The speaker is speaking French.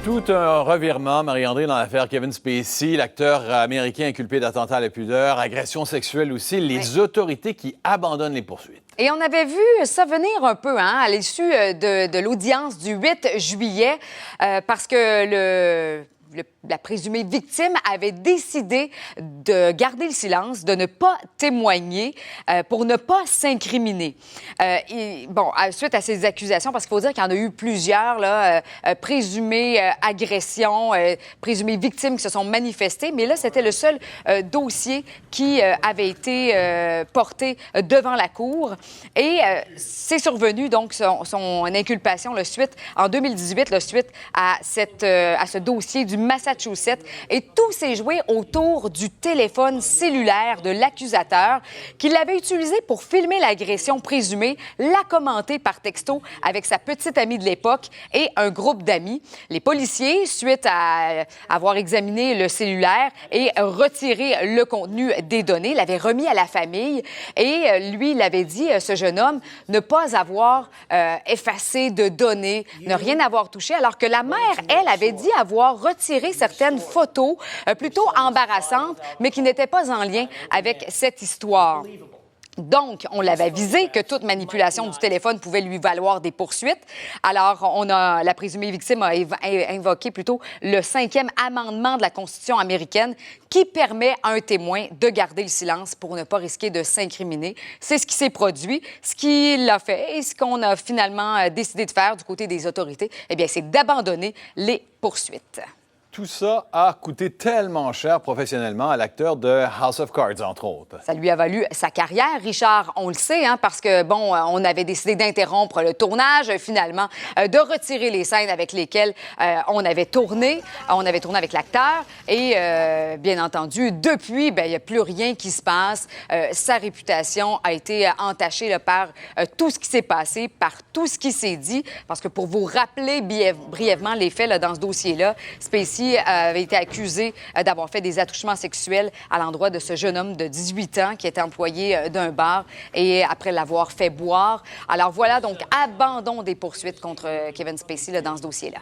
Tout un revirement, Marie-André, dans l'affaire Kevin Spacey, l'acteur américain inculpé d'attentat à la pudeur, agression sexuelle aussi, les autorités qui abandonnent les poursuites. Et on avait vu ça venir un peu à l'issue de l'audience du 8 juillet, parce que la présumée victime avait décidé de garder le silence, de ne pas témoigner pour ne pas s'incriminer. Suite à ces accusations, parce qu'il faut dire qu'il y en a eu plusieurs, présumées agressions, présumées victimes qui se sont manifestées, mais là, c'était le seul dossier qui avait été porté devant la Cour. Et c'est survenu, donc, son inculpation, suite, en 2018, suite à ce dossier du Massachusetts, et tout s'est joué autour du téléphone cellulaire de l'accusateur qu'il avait utilisé pour filmer l'agression présumée, la commenter par texto avec sa petite amie de l'époque et un groupe d'amis. Les policiers, suite à avoir examiné le cellulaire et retiré le contenu des données, l'avaient remis à la famille et lui, il avait dit, ce jeune homme, ne pas avoir effacé de données, ne rien avoir touché, alors que la mère, elle, avait dit avoir retiré certaines photos plutôt embarrassantes, mais qui n'étaient pas en lien avec cette histoire. Donc, on l'avait avisé que toute manipulation du téléphone pouvait lui valoir des poursuites. Alors, la présumée victime a invoqué plutôt le 5e amendement de la Constitution américaine qui permet à un témoin de garder le silence pour ne pas risquer de s'incriminer. C'est ce qui s'est produit, ce qu'il a fait et ce qu'on a finalement décidé de faire du côté des autorités, eh bien, c'est d'abandonner les poursuites. Tout ça a coûté tellement cher professionnellement à l'acteur de House of Cards, entre autres. Ça lui a valu sa carrière, Richard, on le sait, parce que, on avait décidé d'interrompre le tournage, finalement, de retirer les scènes avec lesquelles on avait tourné. On avait tourné avec l'acteur et, bien entendu, depuis, il n'y a plus rien qui se passe. Sa réputation a été entachée par tout ce qui s'est passé, par tout ce qui s'est dit, parce que pour vous rappeler brièvement les faits dans ce dossier-là, Spacey avait été accusé d'avoir fait des attouchements sexuels à l'endroit de ce jeune homme de 18 ans qui était employé d'un bar et après l'avoir fait boire. Alors voilà, donc abandon des poursuites contre Kevin Spacey dans ce dossier-là.